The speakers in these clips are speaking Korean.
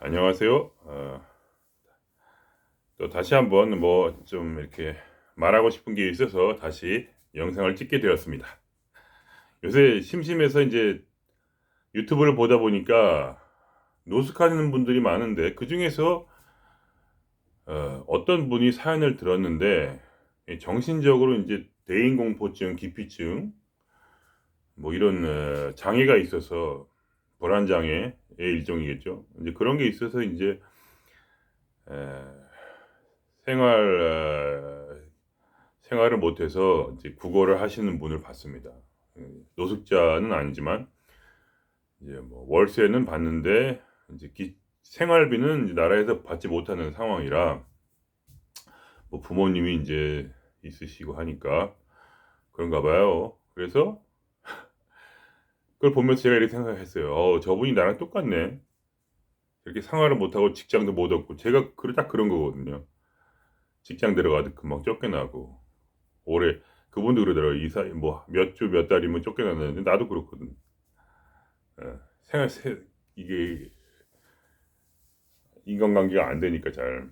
안녕하세요. 또 다시 한번 뭐 좀 이렇게 말하고 싶은 게 있어서 다시 영상을 찍게 되었습니다. 요새 심심해서 이제 유튜브를 보다 보니까 노숙하는 분들이 많은데 그중에서 어떤 분이 사연을 들었는데 정신적으로 이제 대인공포증, 기피증 뭐 이런 장애가 있어서 불안 장애의 일종이겠죠. 이제 그런 게 있어서 이제 생활 생활을 못해서 이제 국어를 하시는 분을 봤습니다. 노숙자는 아니지만 이제 뭐 월세는 받는데 이제 생활비는 이제 나라에서 받지 못하는 상황이라 뭐 부모님이 이제 있으시고 하니까 그런가 봐요. 그래서 그걸 보면서 제가 이렇게 생각했어요. 저분이 나랑 똑같네. 이렇게 생활을 못하고 직장도 못 얻고 제가 딱 그런 거거든요. 직장 들어가도 금방 쫓겨나고 올해 그분도 그러더라고요. 이사 뭐 몇 주 몇 달이면 쫓겨난다는데 나도 그렇거든. 생활 이게 인간관계가 안 되니까 잘.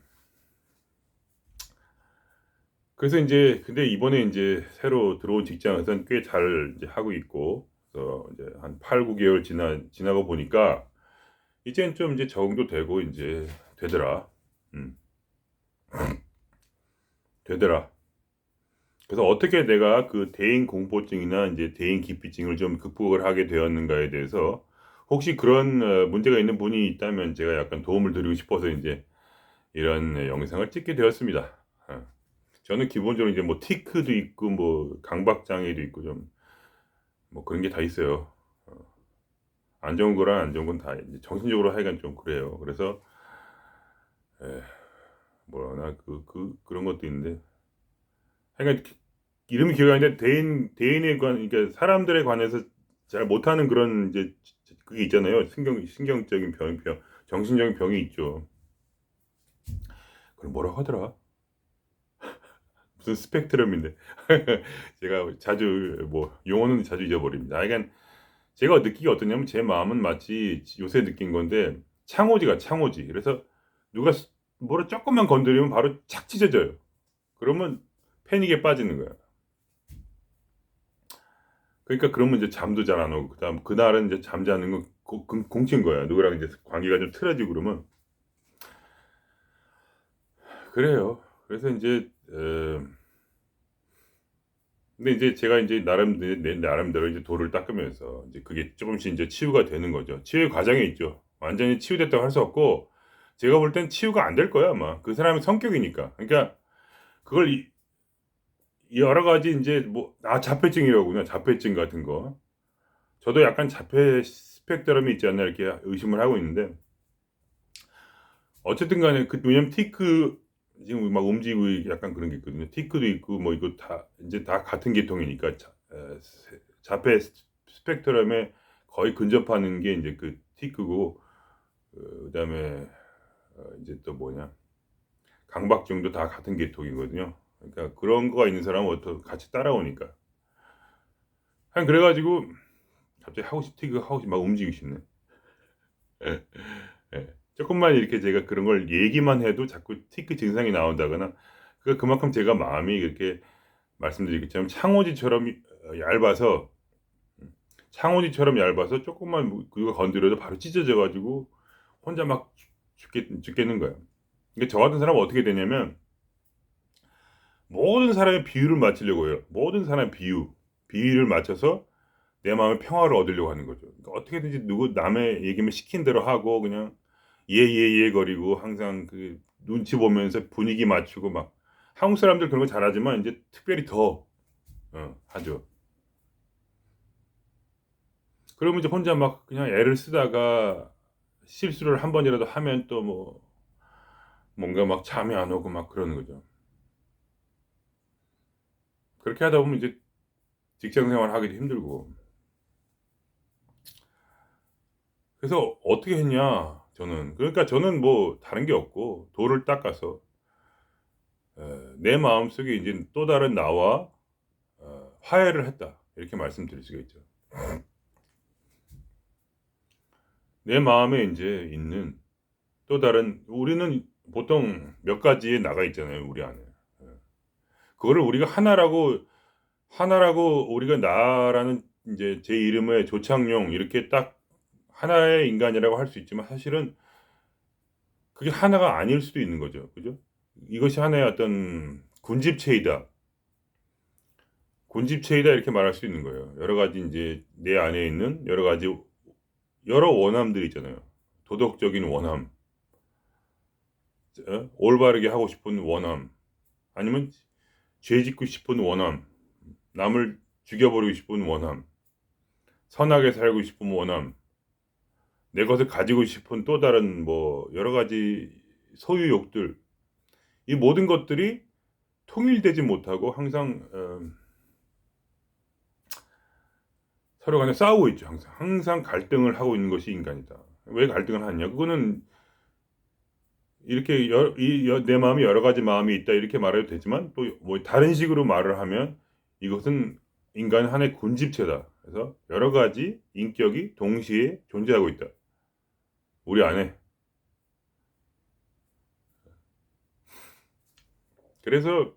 그래서 인제 근데 이번에 인제 새로 들어온 직장에서는 꽤 잘 이제 하고 있고 그래서 이제 한 8-9 개월 지나고 보니까 이젠 좀 이제 적응도 되고 인제 되더라. 음. 되더라. 그래서 어떻게 내가 그 대인 공포증이나 인제 대인 기피증을 좀 극복을 하게 되었는가에 대해서 혹시 그런 문제가 있는 분이 있다면 제가 약간 도움을 드리고 싶어서 인제 이런 영상을 찍게 되었습니다. 어. 저는 기본적으로 이제 뭐 티크도 있고 뭐 강박 장애도 있고 좀 뭐 그런 게 다 있어요. 어 안 좋은 거랑 안 좋은 건 다 이제 정신적으로 하여간 좀 그래요. 그래서 에 뭐나 그런 것도 있는데 하여간 이름이 기억이 안 나는데 대인에 그러니까 사람들에 관해서 잘 못하는 그런 이제 그게 있잖아요. 신경적인 정신적인 병이 있죠. 그걸 뭐라고 하더라? 무슨 스펙트럼인데. 제가 자주 뭐 용어는 자주 잊어버립니다. 하여간 제가 느끼기가 어떠냐면 제 마음은 마치 요새 느낀 건데 창호지가 창호지. 그래서 누가 뭐를 쪼끔만 건드리면 바로 착 찢어져요. 그러면 패닉에 빠지는 거야. 그러니까 그러면 이제 잠도 잘 안 오고 그다음 그날은 이제 잠자는 건 공치인 거야. 누구랑 이제 관계가 좀 틀어지고 그러면 그래요. 그래서 인제 근데 이제 제가 인제 내 나름대로 이제 도를 닦으면서 이제 그게 쪼금씩 인제 치유가 되는 거죠. 치유의 과정에 있죠. 완전히 치유됐다고 할 수 없고 제가 볼 땐 치유가 안 될 거예요 아마. 그 사람의 성격이니까. 그러니까 그걸 여러 가지 인제 뭐 자폐증이라고요. 자폐증 같은 거. 저도 약간 자폐 스펙트럼이 있지 않나 이렇게 의심을 하고 있는데 어쨌든 간에 왜냐면 티크 지금 막 움직이고 약간 그런 게 있거든요. 티크도 있고 뭐 이거 다 인제 다 같은 계통이니까 자폐 스펙트럼에 거의 근접하는 게 인제 그 티크고 그다음에 인제 또 뭐냐 강박증도 다 같은 계통이거든요. 그러니까 그런 거가 있는 사람은 같이 따라오니까. 하여간 그래 가지고 갑자기 티그 하고 싶 막 움직이고 싶네. 예. 예. 쪼끔만 이렇게 제가 그런 걸 얘기만 해도 자꾸 티크 증상이 나온다거나 그만큼 제가 마음이 이렇게 말씀드린 것처럼 얇아서 창호지처럼 얇아서 쪼끔만 뭐 누가 건드려도 바로 찢어져 가지고 혼자 막 죽겠는 거야. 그러니까 저 같은 사람은 어떻게 되냐면 모든 사람의 비율을 맞추려고 해요. 모든 사람의 비율을 맞춰서 내 마음의 평화를 얻으려고 하는 거죠. 그러니까 어떻게든지 누구 남의 얘기면 시킨 대로 하고 그냥 예예예 거리고 항상 그 눈치 보면서 분위기 맞추고 막 한국 사람들 그런 거 잘하지만 인제 특별히 더 하죠. 그러면 이제 혼자 막 그냥 애를 쓰다가 실수를 한 번이라도 하면 또 뭐 뭔가 막 잠이 안 오고 막 그러는 거죠. 그렇게 하다 보면 이제 직장 생활하기도 힘들고. 그래서 어떻게 했냐 저는. 그러니까 저는 뭐 다른 게 없고 도를 닦아서 내 마음속에 이제 또 다른 나와 화해를 했다. 이렇게 말씀드릴 수가 있죠. 내 마음에 인제 있는 또 다른 우리는 보통 몇 가지에 나가 있잖아요, 우리 안에. 예. 그거를 우리가 하나라고 우리가 나라는 이제 제 이름의 조창용 이렇게 딱 하나의 인간이라고 할 수 있지만 사실은 그게 하나가 아닐 수도 있는 거죠. 그죠? 이것이 하나의 어떤 군집체이다. 군집체이다 이렇게 말할 수 있는 거예요. 여러 가지 이제 내 안에 있는 여러 가지 여러 원함들이 있잖아요. 도덕적인 원함, 올바르게 하고 싶은 원함, 아니면 죄 짓고 싶은 원함, 남을 죽여버리고 싶은 원함, 선하게 살고 싶은 원함, 내 것을 가지고 싶은 또 다른 뭐 여러 가지 소유욕들, 이 모든 것들이 통일되지 못하고 항상 서로 간에 싸우고 있죠. 항상 갈등을 하고 있는 것이 인간이다. 왜 갈등을 하냐? 그거는 이렇게 내 마음이 여러 가지 마음이 있다 이렇게 말해도 되지만 또 뭐 다른 식으로 말을 하면 이것은 인간 하나의 군집체다. 그래서 여러 가지 인격이 동시에 존재하고 있다. 우리 안에. 그래서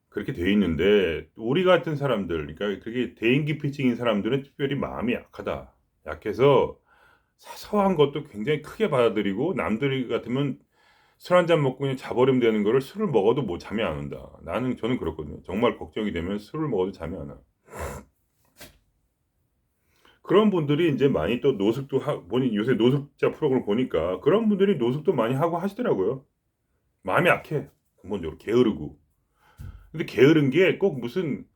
그렇게 돼 있는데 우리 같은 사람들, 그러니까 그게 대인기피증인 사람들은 특별히 마음이 약하다. 약해서 사소한 것도 굉장히 크게 받아들이고 남들이 같으면 술 한 잔 먹고 그냥 자버리면 되는 거를 술을 먹어도 뭐 잠이 안 온다. 저는 그렇거든요. 정말 걱정이 되면 술을 먹어도 잠이 안 와. 그런 분들이 이제 많이 또 노숙도 보니 요새 노숙자 프로그램 보니까 그런 분들이 노숙도 많이 하고 하시더라고요. 마음이 약해. 근본적으로 게으르고. 근데 게으른 게 꼭 무슨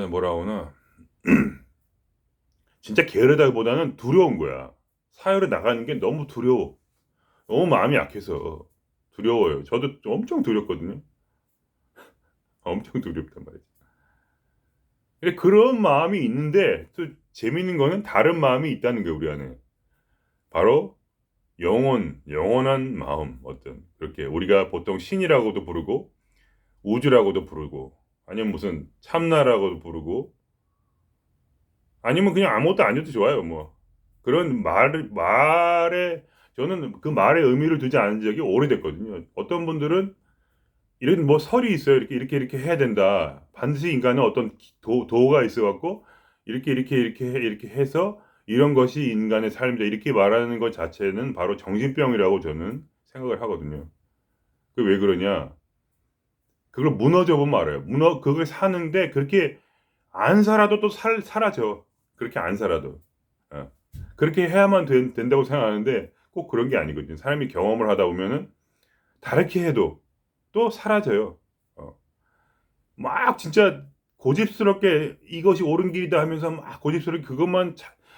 뭐라 하나 진짜 게으르다기보다는 두려운 거야. 사회로 나가는 게 너무 두려워. 너무 마음이 약해서 두려워요. 저도 엄청 두렵거든요. 엄청 두렵단 말이죠. 근데 그런 마음이 있는데 또 재밌는 거는 다른 마음이 있다는 거예요, 우리 안에. 바로 영원한 마음, 어떤 그렇게 우리가 보통 신이라고도 부르고 우주라고도 부르고 아니면 무슨 참나라고도 부르고 아니면 그냥 아무것도 아니어도 좋아요, 뭐. 그런 말에 저는 그 말에 의미를 두지 않은 적이 오래됐거든요. 어떤 분들은 이런 뭐 설이 있어요. 이렇게 해야 된다. 반드시 인간은 어떤 도가 있어 갖고 이렇게 해서 이런 것이 인간의 삶이다. 이렇게 말하는 것 자체는 바로 정신병이라고 저는 생각을 하거든요. 그 왜 그러냐? 그걸 무너져 보면 알아요. 그걸 사는데 그렇게 안 살아도 또 사라져. 그렇게 안 살아도. 어. 그렇게 해야만 된다고 생각하는데 꼭 그런 게 아니거든요. 사람이 경험을 하다 보면은 다르게 해도 또 사라져요. 어. 막 진짜 고집스럽게 이것이 옳은 길이다 하면서 막 고집스럽게 그것만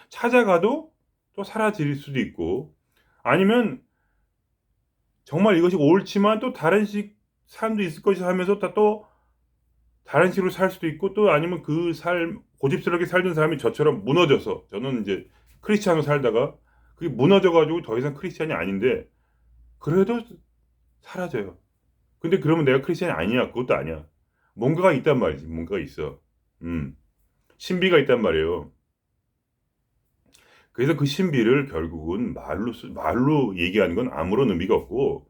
찾아가도 또 사라질 수도 있고 아니면 정말 이것이 옳지만 또 다른 사람도 있을 것이 하면서 또 다른 식으로 살 수도 있고 또 아니면 그 고집스럽게 살던 사람이 저처럼 무너져서 저는 이제 크리스찬으로 살다가 그게 무너져 가지고 더 이상 크리스찬이 아닌데 그래도 사라져요. 근데 그러면 내가 크리스찬이 아니야. 그것도 아니야. 뭔가가 있단 말이지. 뭔가가 있어. 음. 신비가 있단 말이에요. 그래서 그 신비를 결국은 말로 얘기하는 건 아무런 의미가 없고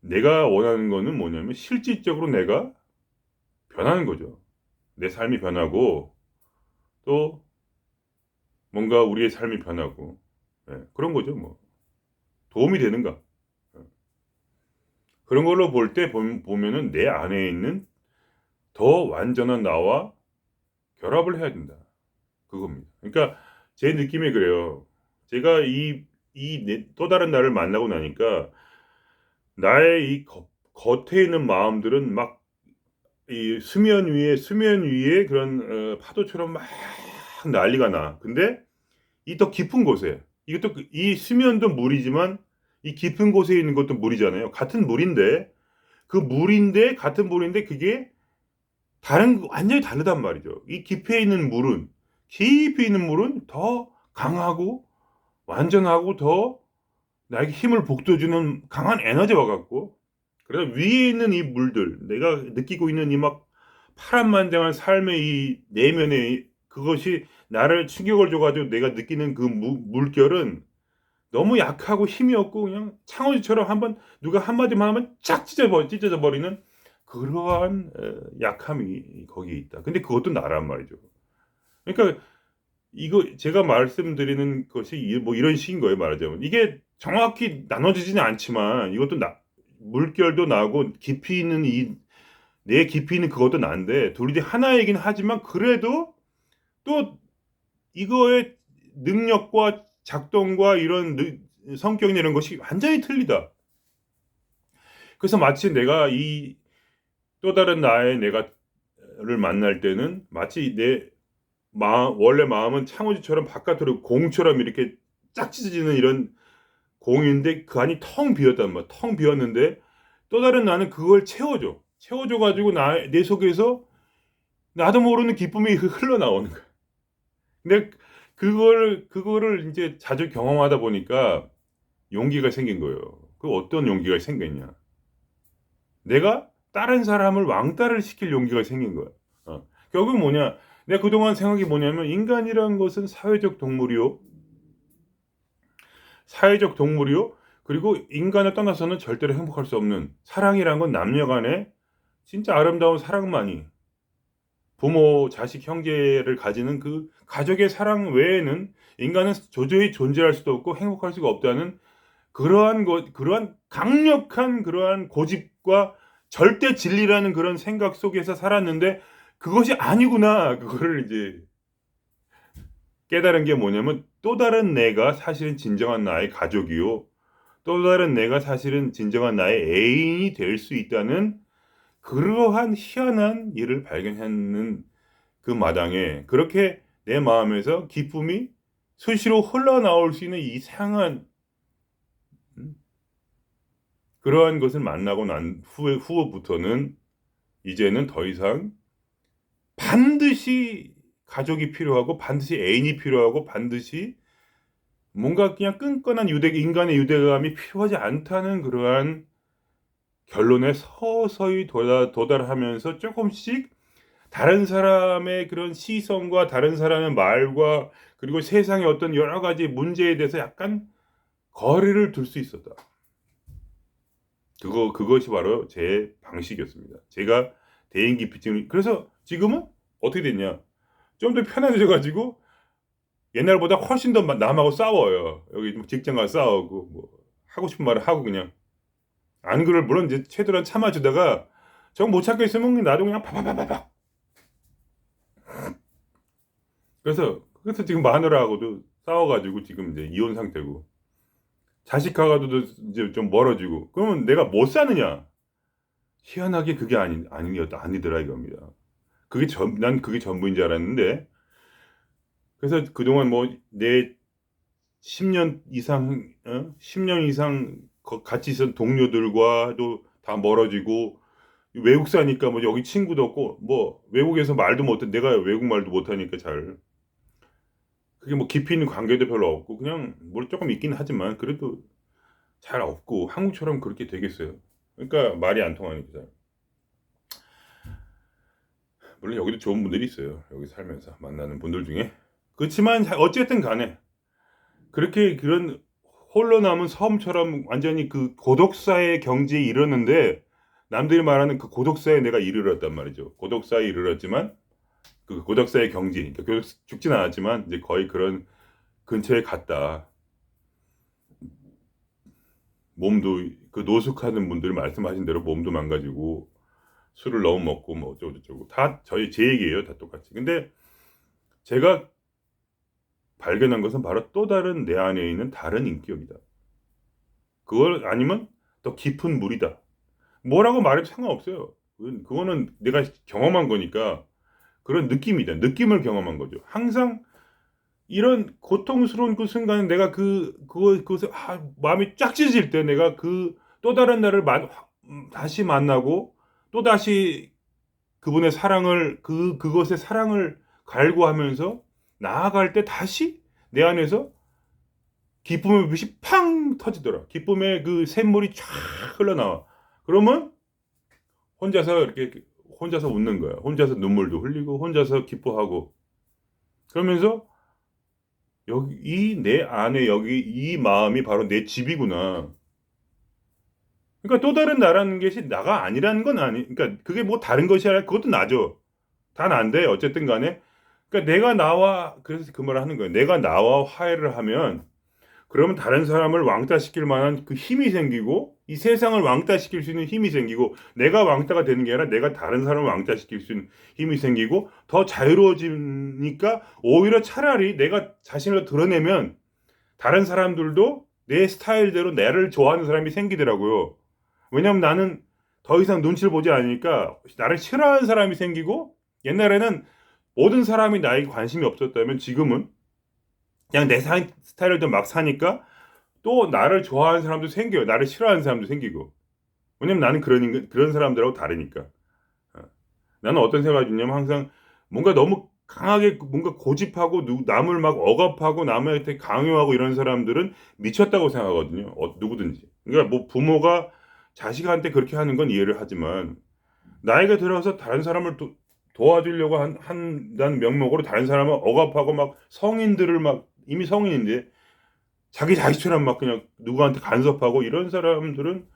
내가 원하는 거는 뭐냐면 실질적으로 내가 변하는 거죠. 내 삶이 변하고 또 뭔가 우리의 삶이 변하고 그런 거죠. 뭐 도움이 되는가. 예. 그런 걸로 볼 때 보면은 내 안에 있는 더 완전한 나와 결합을 해야 된다. 그겁니다. 그러니까 제 느낌이 그래요. 제가 또 다른 나를 만나고 나니까 나의 이 겉에 있는 마음들은 막 이 수면 위에 그런 파도처럼 막 난리가 나. 근데 이 더 깊은 곳에 이것도 이 수면도 물이지만 이 깊은 곳에 있는 것도 물이잖아요. 같은 물인데 같은 물인데 그게 완전히 다르단 말이죠. 이 깊이 있는 물은 더 강하고 완전하고 더 나에게 힘을 북돋주는 강한 에너지와 같고 그래서 위에 있는 이 물들 내가 느끼고 있는 이 막 파란만장한 삶의 이 내면의 그것이 나를 충격을 줘 가지고 내가 느끼는 그 물결은 너무 약하고 힘이 없고 그냥 창호지처럼 한번 누가 한마디만 하면 쫙 찢어져 버리는 그러한 약함이 거기에 있다. 근데 그것도 나란 말이죠. 그러니까 이거 제가 말씀드리는 것이 뭐 이런 식인 거예요. 말하자면 이게 정확히 나눠지지는 않지만 이것도 물결도 나고 깊이 있는 내 깊이 있는 그것도 난데 둘이 하나이긴 하지만 그래도 또 이거의 능력과 작동과 이런 성격이나 이런 것이 완전히 틀리다. 그래서 마치 내가 이 또 다른 내가를 만날 때는 마치 내 원래 마음은 창호지처럼 바깥으로 공처럼 이렇게 짝 찢어지는 이런 공인데 그 안이 텅 비었단 말이야. 텅 비었는데 또 다른 나는 그걸 채워줘 가지고 내 속에서 나도 모르는 기쁨이 흘러나오는 거야. 근데 그거를 이제 자주 경험하다 보니까 용기가 생긴 거예요. 그 어떤 용기가 생겼냐? 내가 다른 사람을 왕따를 시킬 용기가 생긴 거야. 결국 뭐냐? 내가 그동안 생각이 뭐냐면 인간이란 것은 사회적 동물이요. 그리고 인간을 떠나서는 절대로 행복할 수 없는 사랑이란 건 남녀 간의 진짜 아름다운 사랑만이 부모, 자식, 형제를 가지는 그 가족의 사랑 외에는 인간은 도저히 존재할 수도 없고 행복할 수가 없다는 그러한 강력한 그러한 고집과 절대 진리라는 그런 생각 속에서 살았는데 그것이 아니구나. 그거를 이제 깨달은 게 뭐냐면 또 다른 내가 사실은 진정한 나의 가족이요. 또 다른 내가 사실은 진정한 나의 애인이 될 수 있다는 그러한 희한한 일을 발견하는 그 마당에 그렇게 내 마음에서 기쁨이 수시로 흘러나올 수 있는 이상한 그러한 것을 만나고 난 후부터는 이제는 더 이상 반드시 가족이 필요하고 반드시 애인이 필요하고 반드시 뭔가 그냥 끈끈한 인간의 유대감이 필요하지 않다는 그러한 결론에 서서히 도달하면서 조금씩 다른 사람의 그런 시선과 다른 사람의 말과 그리고 세상의 어떤 여러 가지 문제에 대해서 약간 거리를 둘 수 있었다. 그것이 바로 제 방식이었습니다. 제가 대인기피증을 그래서 지금은 어떻게 됐냐? 좀 더 편해져 가지고 옛날보다 훨씬 더 남하고 싸워요. 여기 직장 가서 싸우고 뭐 하고 싶은 말을 하고 그냥 안 그럴 물론 이제 최대한 참아주다가 정 못 참겠으면 나도 그냥 파파파파팍. 그래서 지금 마누라하고도 싸워가지고 지금 이제 이혼 상태고 자식하고도 이제 좀 멀어지고 그러면 내가 못 사느냐? 희한하게 그게 아니더라 이겁니다. 난 그게 전부인 줄 알았는데 그래서 그동안 뭐 내 10년 이상 10년 이상 같이 있었던 동료들과도 다 멀어지고 외국 사니까 뭐 여기 친구도 없고 뭐 외국에서 말도 못해 내가 외국 말도 못하니까 잘 그게 뭐 깊이 있는 관계도 별로 없고 그냥 뭘 조금 있긴 하지만 그래도 잘 없고 한국처럼 그렇게 되겠어요. 그러니까 말이 안 통하니까. 물론 여기도 좋은 분들이 있어요. 여기 살면서 만나는 분들 중에. 그렇지만 어쨌든 간에 그렇게 그런 홀로 남은 섬처럼 완전히 그 고독사의 경지에 이르는데 남들이 말하는 그 고독사에 내가 이르렀단 말이죠. 고독사에 이르렀지만 그 고독사의 경지, 그러니까 죽진 않았지만 이제 거의 그런 근처에 갔다. 몸도 그 노숙하는 분들 말씀하신 대로 몸도 망가지고 술을 너무 먹고 뭐 어쩌고저쩌고 다 제 얘기예요. 다 똑같이. 근데 제가 발견한 것은 바로 또 다른 내 안에 있는 다른 인격이다. 그걸 아니면 더 깊은 물이다. 뭐라고 말해도 상관없어요. 그거는 내가 경험한 거니까 그런 느낌이다. 느낌을 경험한 거죠. 항상 이런 고통스러운 그 순간에 내가 그것에 마음이 쫙 찢어질 때 내가 또 다른 나를 다시 만나고 또 다시 그분의 사랑을 그것의 사랑을 갈구하면서 나아갈 때 다시 내 안에서 기쁨의 빛이 팡 터지더라. 기쁨의 그 샘물이 쫙 흘러나와. 그러면 혼자서 웃는 거야. 혼자서 눈물도 흘리고 혼자서 기뻐하고 그러면서 여기 이 내 안에 여기 이 마음이 바로 내 집이구나. 그러니까 또 다른 나라는 것이 나가 아니라는 건 아니. 그러니까 그게 뭐 다른 것이 아니라 그것도 나죠. 다 난데 어쨌든 간에 그러니까 내가 나와 그래서 그 말을 하는 거예요. 내가 나와 화해를 하면 그러면 다른 사람을 왕따시킬 만한 그 힘이 생기고 이 세상을 왕따시킬 수 있는 힘이 생기고 내가 왕따가 되는 게 아니라 내가 다른 사람을 왕따시킬 수 있는 힘이 생기고 더 자유로워지니까 오히려 차라리 내가 자신을 드러내면 다른 사람들도 내 스타일대로 나를 좋아하는 사람이 생기더라고요. 왜냐면 나는 더 이상 눈치를 보지 않으니까 나를 싫어하는 사람이 생기고 옛날에는 모든 사람이 나에게 관심이 없었다면 지금은 그냥 내 스타일을 좀 막 사니까 또 나를 좋아하는 사람도 생겨요. 나를 싫어하는 사람도 생기고. 왜냐면 나는 그런 사람들하고 다르니까. 어. 나는 어떤 생각이 드냐면 항상 뭔가 너무 강하게 뭔가 고집하고 남을 막 억압하고 남한테 강요하고 이런 사람들은 미쳤다고 생각하거든요. 누구든지. 그러니까 뭐 부모가 자식한테 그렇게 하는 건 이해를 하지만 나이가 들어서 다른 사람을 도와주려고 한다는 명목으로 다른 사람을 억압하고 막 성인들을 막 이미 성인인데 자기 자식처럼 막 그냥 누구한테 간섭하고 이런 사람들은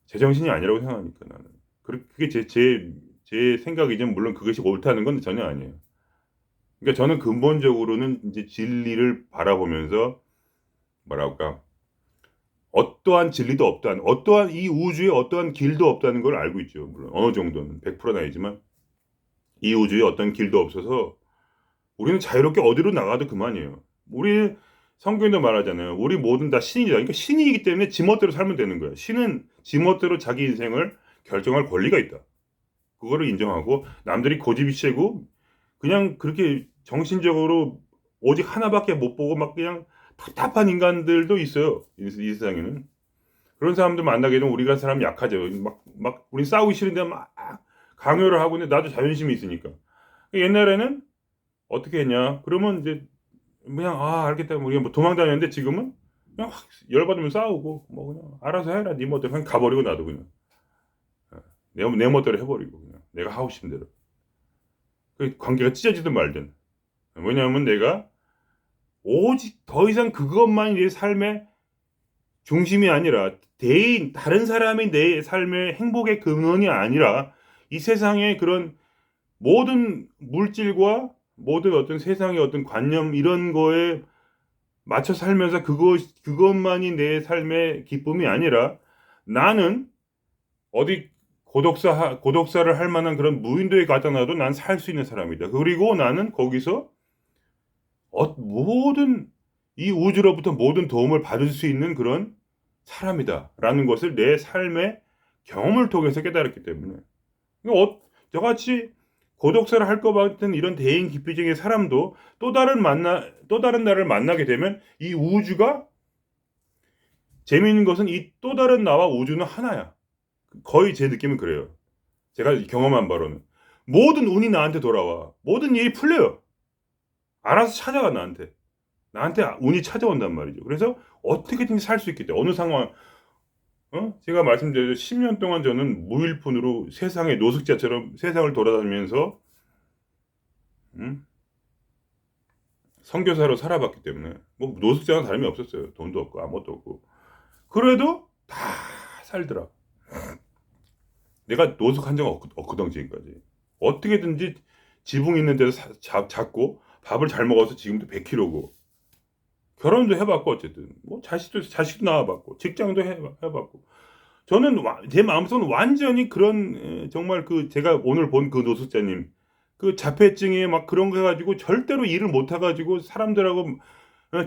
제정신이 아니라고 생각하니까 나는. 그게 제 생각이지만 물론 그것이 옳다는 건 전혀 아니에요. 그러니까 저는 근본적으로는 이제 진리를 바라보면서 뭐랄까 어떠한 진리도 없다는 어떠한 이 우주에 어떠한 길도 없다는 걸 알고 있죠. 물론 어느 정도는 100%는 아니지만 이 우주에 어떤 길도 없어서 우리는 자유롭게 어디로 나가도 그만이에요. 우리 성경도 말하잖아요. 우리 모든 다 신이다. 그러니까 신이기 때문에 지멋대로 살면 되는 거야. 신은 지멋대로 자기 인생을 결정할 권리가 있다. 그거를 인정하고 남들이 고집이 세고 그냥 그렇게 정신적으로 오직 하나밖에 못 보고 막 그냥 답답한 인간들도 있어요. 이 세상에는. 그런 사람들 만나게 되면 우리가 사람 약하죠. 막 우리 싸우기 싫은데 막 강요를 하고 있는데 나도 자존심이 있으니까. 옛날에는 어떻게 했냐? 그러면 이제 그냥 알겠다. 우리가 뭐 도망 다녔는데 지금은 그냥 확 열받으면 싸우고 뭐 그냥 알아서 해라. 네 멋대로 그냥 가버리고 나도 그냥 내 멋대로 해버리고 그냥 내가 하고 싶은 대로. 그 관계가 찢어지든 말든. 왜냐하면 내가 오직 더 이상 그것만이 내 삶의 중심이 아니라 대인 다른 사람이 내 삶의 행복의 근원이 아니라 이 세상의 그런 모든 물질과 모든 어떤 세상의 어떤 관념 이런 거에 맞춰 살면서 그것만이 내 삶의 기쁨이 아니라 나는 어디 고독사를 할 만한 그런 무인도에 가다 놔도 난 살 수 있는 사람이다. 그리고 나는 거기서 모든 이 우주로부터 모든 도움을 받을 수 있는 그런 사람이다라는 것을 내 삶의 경험을 통해서 깨달았기 때문에 저같이 고독사를 할 것 같은 이런 대인 기피증의 사람도 또 다른 나를 만나게 되면 이 우주가 재미있는 것은 이 또 다른 나와 우주는 하나야. 거의 제 느낌은 그래요. 제가 경험한 바로는 모든 운이 나한테 돌아와. 모든 일이 풀려요. 알아서 찾아가 나한테 운이 찾아온단 말이죠. 그래서 어떻게든 살 수 있기 때문에 어느 상황 제가 말씀드렸죠. 10년 동안 저는 무일푼으로 세상의 노숙자처럼 세상을 돌아다니면서 음? 선교사로 살아봤기 때문에 뭐 노숙자는 다름이 없었어요. 돈도 없고 아무것도 없고 그래도 다 살더라. 내가 노숙한 적 없거든 지금까지. 어떻게든지 지붕 있는 데서 잡고 밥을 잘 먹어서 지금도 100kg고 결혼도 해봤고 어쨌든 뭐 자식도 낳아봤고 직장도 해봤고 저는 제 마음속은 완전히 그런 정말 그 제가 오늘 본 그 노숙자님 그 자폐증에 막 그런 거 해가지고 절대로 일을 못 해가지고 사람들하고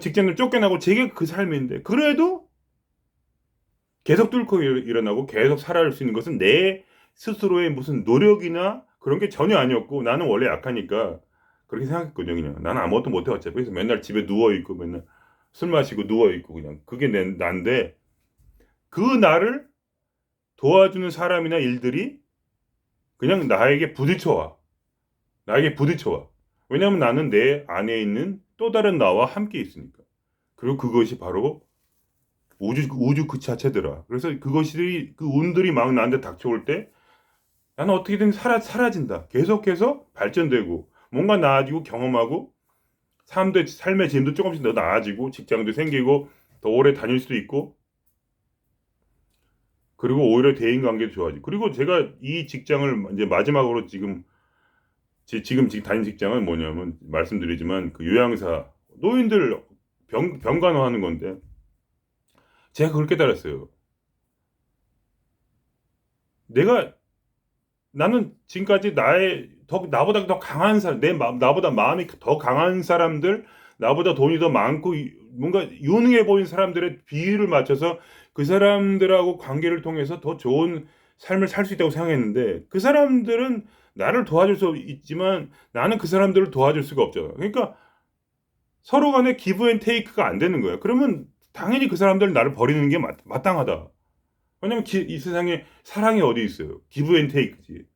직장을 쫓겨나고 제게 그 삶인데 그래도 계속 뚫고 일어나고 계속 살아갈 수 있는 것은 내 스스로의 무슨 노력이나 그런 게 전혀 아니었고 나는 원래 약하니까 그렇게 생각했거든요. 그냥 나는 아무것도 못해 어차피 그래서 맨날 집에 누워있고 맨날 술 마시고 누워있고 그냥 그게 난데 그 나를 도와주는 사람이나 일들이 그냥 나에게 부딪혀와. 왜냐하면 나는 내 안에 있는 또 다른 나와 함께 있으니까. 그리고 그것이 바로 우주 그 자체더라. 그래서 그 운들이 막 나한테 닥쳐올 때 나는 어떻게든 사라진다. 계속해서 발전되고 뭔가 나아지고 경험하고 삶의 질도 조금씩 더 나아지고 직장도 생기고 더 오래 다닐 수도 있고 그리고 오히려 대인 관계도 좋아지고 그리고 제가 이 직장을 이제 마지막으로 지금 다닌 직장은 뭐냐면 말씀드리지만 그 요양사 노인들 병간호하는 건데 제가 그걸 깨달았어요. 내가 나는 지금까지 나보다 더 강한 사람, 나보다 마음이 더 강한 사람들, 나보다 돈이 더 많고, 뭔가 유능해 보인 사람들의 비율을 맞춰서 그 사람들하고 관계를 통해서 더 좋은 삶을 살 수 있다고 생각했는데, 그 사람들은 나를 도와줄 수 있지만 나는 그 사람들을 도와줄 수가 없잖아. 그러니까 서로 간에 기브 앤 테이크가 안 되는 거야. 그러면 당연히 그 사람들은 나를 버리는 게 마땅하다. 왜냐면 이 세상에 사랑이 어디 있어요? 기브 앤 테이크지.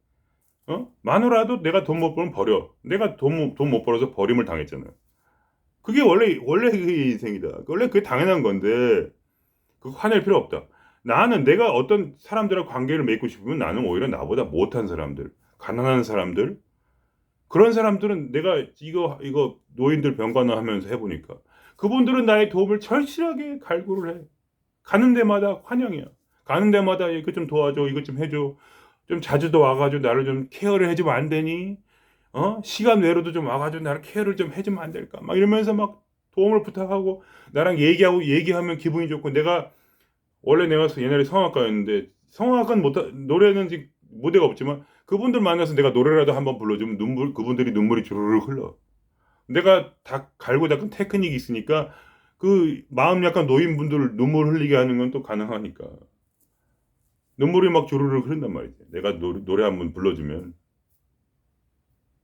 마누라도 내가 돈 못 벌면 버려. 내가 돈 못 벌어서 버림을 당했잖아요. 그게 원래 그게 인생이다. 원래 그게 당연한 건데, 그거 화낼 필요 없다. 나는 내가 어떤 사람들과 관계를 맺고 싶으면 나는 오히려 나보다 못한 사람들, 가난한 사람들, 그런 사람들은 내가 이거 노인들 병간호 하면서 해보니까, 그분들은 나의 도움을 절실하게 갈구를 해. 가는 데마다 환영이야. 가는 데마다 이거 좀 도와줘, 이거 좀 해줘. 좀 자주도 와가지고 나를 좀 케어를 해주면 안 되니? 시간 외로도 좀 와가지고 나를 케어를 좀 해주면 안 될까? 막 이러면서 막 도움을 부탁하고 나랑 얘기하면 기분이 좋고 원래 내가 옛날에 성악가였는데 성악은 노래는 무대가 없지만 그분들 만나서 내가 노래라도 한번 불러주면 그분들이 눈물이 주르륵 흘러. 내가 다 갈고 닦은 테크닉이 있으니까 그 마음 약간 노인분들 눈물 흘리게 하는 건 또 가능하니까. 눈물이 막 주르륵 흐른단 말이지. 내가 노래 한번 불러주면.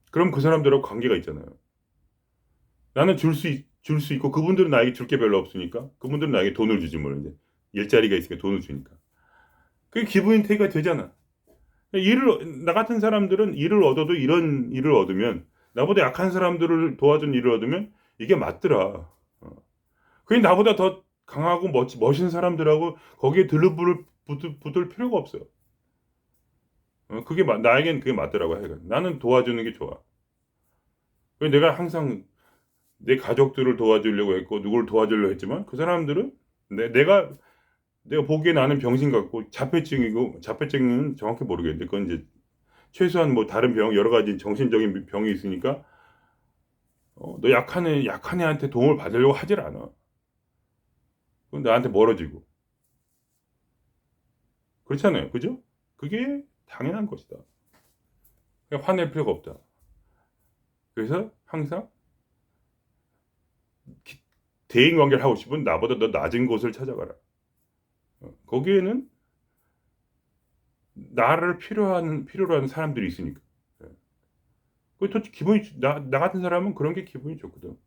그럼 그 사람들하고 관계가 있잖아요. 나는 줄 수 있고 그분들은 나에게 줄 게 별로 없으니까 그분들은 나에게 돈을 주지 뭐 이제 일자리가 있으니까 돈을 주니까. 그게 기브 앤 테이크가 되잖아. 나 같은 사람들은 일을 얻어도 이런 일을 얻으면 나보다 약한 사람들을 도와준 일을 얻으면 이게 맞더라. 그게 나보다 더 강하고 멋진 사람들하고 거기에 붙을 필요가 없어요. 나에겐 그게 맞더라고 해가. 나는 도와주는 게 좋아. 내가 항상 내 가족들을 도와주려고 했고 누구를 도와주려고 했지만 그 사람들은 내가 보기에 나는 병신 같고 자폐증은 정확히 모르겠는데 그건 이제 최소한 뭐 다른 여러 가지 정신적인 병이 있으니까 너 약한 애한테 도움을 받으려고 하질 않아. 그건 나한테 멀어지고 그렇잖아요, 그죠? 그게 당연한 것이다. 화낼 필요가 없다. 그래서 항상 대인 관계를 하고 싶으면 나보다 더 낮은 곳을 찾아가라. 거기에는 나를 필요로 하는 사람들이 있으니까. 그게 나 같은 사람은 그런 게 기분이 좋거든.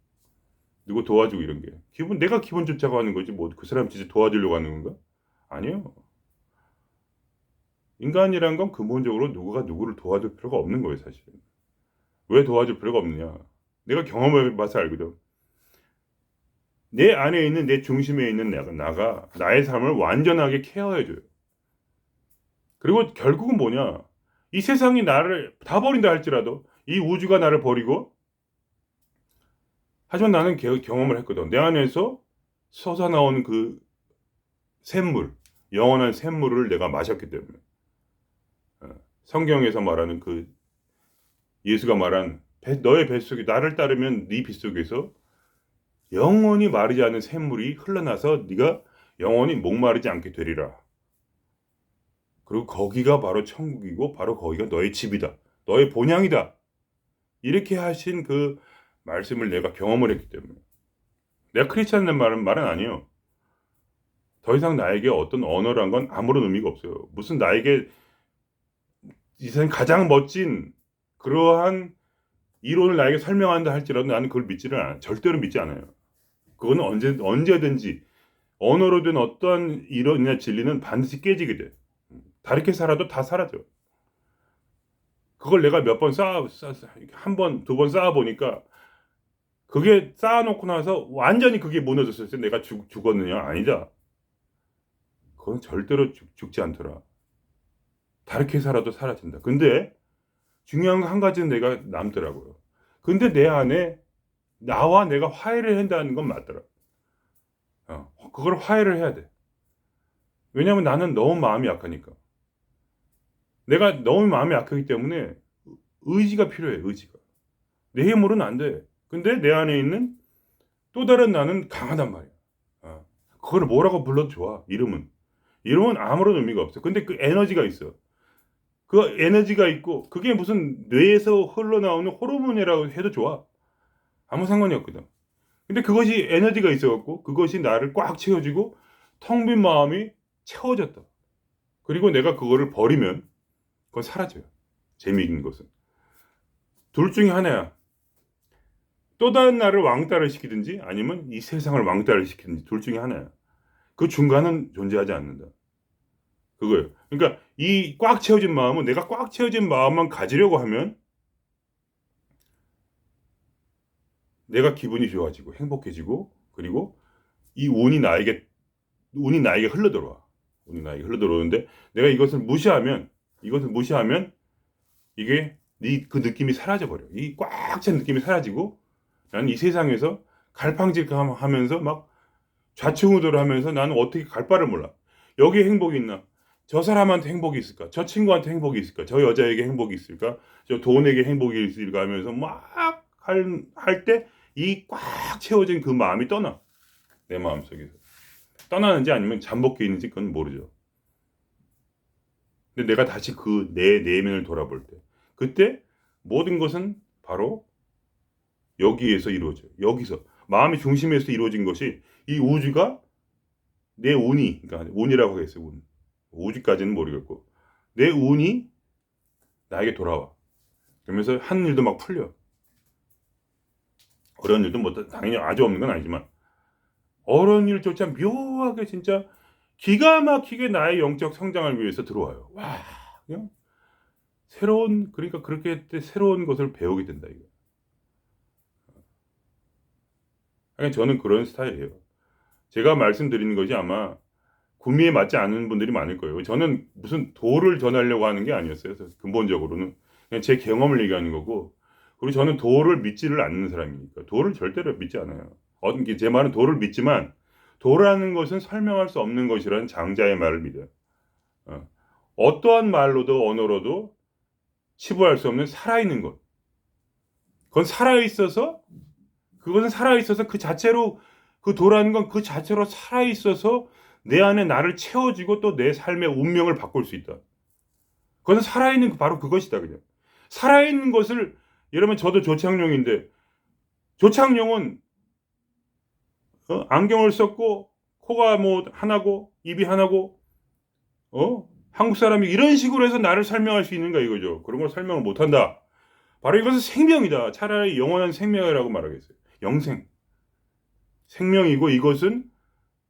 누구 도와주고 이런 게. 내가 기분 좋자고 하는 거지. 뭐 그 사람 진짜 도와주려고 하는 건가? 아니요. 인간이란 건 근본적으로 누구가 누구를 도와줄 필요가 없는 거예요, 사실은. 왜 도와줄 필요가 없느냐? 내가 경험해봐서 알거든. 내 안에 있는 내 중심에 있는 나가 나의 삶을 완전하게 케어해줘요. 그리고 결국은 뭐냐? 이 세상이 나를 다 버린다 할지라도 이 우주가 나를 버리고 하지만 나는 경험을 했거든. 내 안에서 솟아나온 그 영원한 샘물을 내가 마셨기 때문에. 성경에서 말하는 그 예수가 말한 너의 뱃속에 나를 따르면 네 뱃속에서 영원히 마르지 않은 샘물이 흘러나서 네가 영원히 목마르지 않게 되리라. 그리고 거기가 바로 천국이고 바로 거기가 너의 집이다. 너의 본향이다. 이렇게 하신 그 말씀을 내가 경험을 했기 때문에. 내가 크리스찬이라는 말은 아니에요. 더 이상 나에게 어떤 언어란 건 아무런 의미가 없어요. 무슨 나에게 이 세상 가장 멋진 그러한 이론을 나에게 설명한다 할지라도 나는 그걸 절대로 믿지 않아요. 그거는 언제든지 언어로 된 어떠한 이론이나 진리는 반드시 깨지게 돼. 다르게 살아도 다 사라져. 그걸 내가 몇 번 한 번, 두 번 쌓아보니까 그게 쌓아놓고 나서 완전히 그게 무너졌을 때 내가 죽었느냐? 아니다. 그건 절대로 죽지 않더라. 다르게 살아도 사라진다. 근데 중요한 거 한 가지는 내가 남더라고요. 근데 내 안에 나와 내가 화해를 한다는 건 맞더라. 그걸 화해를 해야 돼. 왜냐면 나는 너무 마음이 약하니까. 내가 너무 마음이 약하기 때문에 의지가 필요해, 의지가. 내 힘으로는 안 돼. 근데 내 안에 있는 또 다른 나는 강하단 말이야. 그걸 뭐라고 불러도 좋아, 이름은. 이름은 아무런 의미가 없어. 근데 그 에너지가 있어. 그 에너지가 있고, 그게 무슨 뇌에서 흘러나오는 호르몬이라고 해도 좋아. 아무 상관이 없거든. 근데 그것이 에너지가 있어갖고, 그것이 나를 꽉 채워주고, 텅 빈 마음이 채워졌다. 그리고 내가 그거를 버리면, 그건 사라져요. 재미있는 것은. 둘 중에 하나야. 또 다른 나를 왕따를 시키든지, 아니면 이 세상을 왕따를 시키든지, 둘 중에 하나야. 그 중간은 존재하지 않는다. 그거예요. 그러니까 이 꽉 채워진 마음은, 내가 꽉 채워진 마음만 가지려고 하면 내가 기분이 좋아지고 행복해지고, 그리고 이 운이 나에게 흘러들어와. 운이 나에게 흘러들어오는데, 내가 이것을 무시하면 이게 그 느낌이 사라져 버려. 이 꽉 찬 느낌이 사라지고, 나는 이 세상에서 갈팡질팡하면서 막 좌충우돌 하면서, 나는 어떻게 갈 바를 몰라. 여기에 행복이 있나? 저 사람한테 행복이 있을까? 저 친구한테 행복이 있을까? 저 여자에게 행복이 있을까? 저 돈에게 행복이 있을까? 하면서 막 할 때 이 꽉 채워진 그 마음이 떠나. 내 마음속에서. 떠나는지 아니면 잠복해 있는지 그건 모르죠. 근데 내가 다시 그 내 내면을 돌아볼 때, 그때 모든 것은 바로 여기에서 이루어져요. 여기서. 마음의 중심에서 이루어진 것이, 이 우주가 내 운이, 그러니까 운이라고 하겠어요. 운. 우주까지는 모르겠고, 내 운이 나에게 돌아와. 그러면서 하는 일도 막 풀려. 어려운 일도 뭐 당연히 아주 없는 건 아니지만, 어려운 일조차 묘하게 진짜 기가 막히게 나의 영적 성장을 위해서 들어와요. 와, 그냥 그러니까 그렇게 할 때 새로운 것을 배우게 된다, 이거. 그냥 저는 그런 스타일이에요. 제가 말씀드리는 것이 아마 구미에 맞지 않는 분들이 많을 거예요. 저는 무슨 도를 전하려고 하는 게 아니었어요. 근본적으로는 그냥 제 경험을 얘기하는 거고, 그리고 저는 도를 믿지를 않는 사람이니까. 도를 절대로 믿지 않아요. 제 말은 도를 믿지만, 도라는 것은 설명할 수 없는 것이라는 장자의 말을 믿어요. 어떠한 말로도 언어로도 치부할 수 없는 살아있는 것. 그것은 살아있어서 그 자체로, 그 도라는 건 그 자체로 살아있어서 내 안에 나를 채워주고 또 내 삶의 운명을 바꿀 수 있다. 그것은 살아있는, 바로 그것이다, 그냥. 살아있는 것을, 예를 들면 저도 조창룡인데, 조창룡은 안경을 썼고, 코가 뭐 하나고, 입이 하나고, 한국 사람이 이런 식으로 해서 나를 설명할 수 있는가 이거죠. 그런 걸 설명을 못한다. 바로 이것은 생명이다. 차라리 영원한 생명이라고 말하겠어요. 영생. 생명이고, 이것은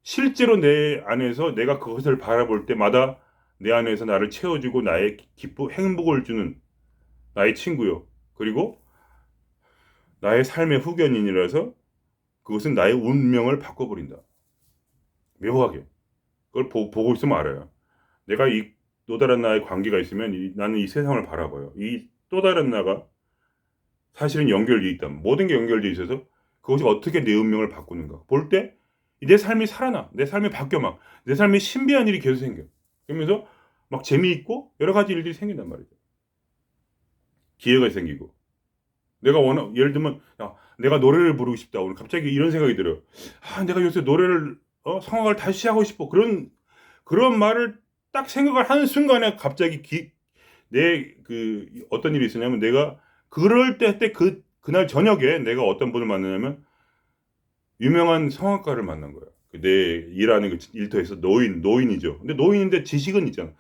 실제로 내 안에서 내가 그것을 바라볼 때마다 내 안에서 나를 채워주고 나의 행복을 주는 나의 친구요. 그리고 나의 삶의 후견인이라서 그것은 나의 운명을 바꿔버린다. 묘하게. 그걸 보고 있으면 알아요. 내가 이 또 다른 나의 관계가 있으면 나는 이 세상을 바라봐요. 이 또 다른 나가 사실은 연결되어 있다. 모든 게 연결되어 있어서 그것이 어떻게 내 운명을 바꾸는가. 볼 때 내 삶이 살아나. 내 삶이 바뀌어 막. 내 삶에 신비한 일이 계속 생겨. 그러면서 막 재미있고 여러 가지 일들이 생긴단 말이죠. 기회가 생기고. 예를 들면, 야, 내가 노래를 부르고 싶다. 오늘 갑자기 이런 생각이 들어요. 내가 요새 노래를, 성악을 다시 하고 싶어. 그런 말을 딱 생각을 하는 순간에 갑자기 어떤 일이 있었냐면, 내가 그럴 때 그날 저녁에 내가 어떤 분을 만나냐면, 유명한 성악가를 만난 거야. 내 일하는 그 일터에서 노인이죠. 근데 노인인데 지식은 있잖아.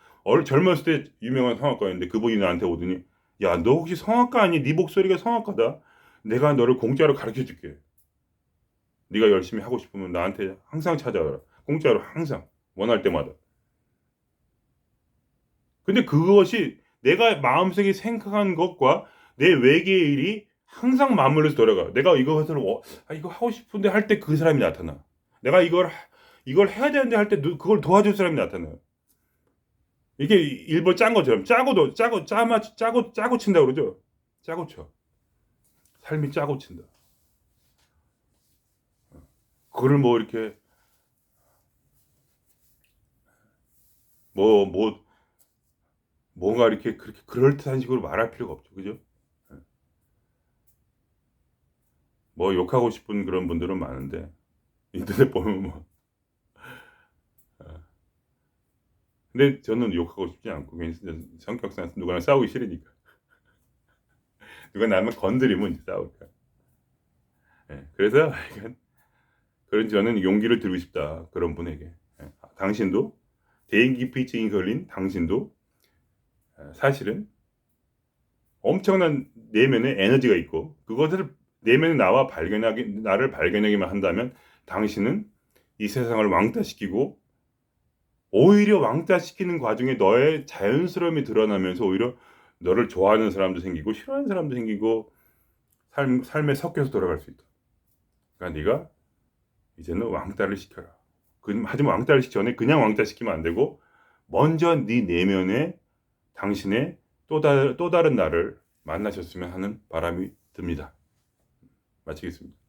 젊었을 때 유명한 성악가였는데 그분이 나한테 오더니, 야, 너 혹시 성악가 아니? 네 목소리가 성악가다. 내가 너를 공짜로 가르쳐 줄게. 네가 열심히 하고 싶으면 나한테 항상 찾아와라. 공짜로 항상. 원할 때마다. 근데 그것이 내가 마음속에 생각한 것과 내 외계의 일이 항상 맞물려서 돌아가. 내가 이거 하고 싶은데 할 때 그 사람이 나타나. 내가 이걸 해야 되는데 할 때 그걸 도와줄 사람이 나타나요. 이게 일본 짠 것처럼 짜고 친다 그러죠. 짜고 쳐. 삶이 짜고 친다. 그거를 뭐 이렇게 뭐 뭔가 이렇게 그렇게 그럴듯한 식으로 말할 필요가 없죠. 그죠? 예. 뭐 욕하고 싶은 그런 분들은 많은데 인터넷 보면 뭐 근데 저는 욕하고 싶지 않고 그냥 성격상 누구랑 싸우기 싫으니까. 누가 나를 건드리면 이제 싸우니까. 예. 그래서 하여간 그런 저는 용기를 드리고 싶다. 그런 분에게. 예. 당신도 대인기피증이 걸린 당신도 사실은 엄청난 내면의 에너지가 있고 그것을 내면의 나를 발견하기만 한다면 당신은 이 세상을 왕따시키고 오히려 왕따시키는 과정에 너의 자연스러움이 드러나면서 오히려 너를 좋아하는 사람도 생기고 싫어하는 사람도 생기고 삶에 섞여서 돌아갈 수 있다. 그러니까 네가 이제는 왕따를 시켜라. 하지만 왕따를 시키기 전에 그냥 왕따시키면 안 되고 먼저 네 내면에 당신의 또 다른 나를 만나셨으면 하는 바람이 듭니다. 마치겠습니다.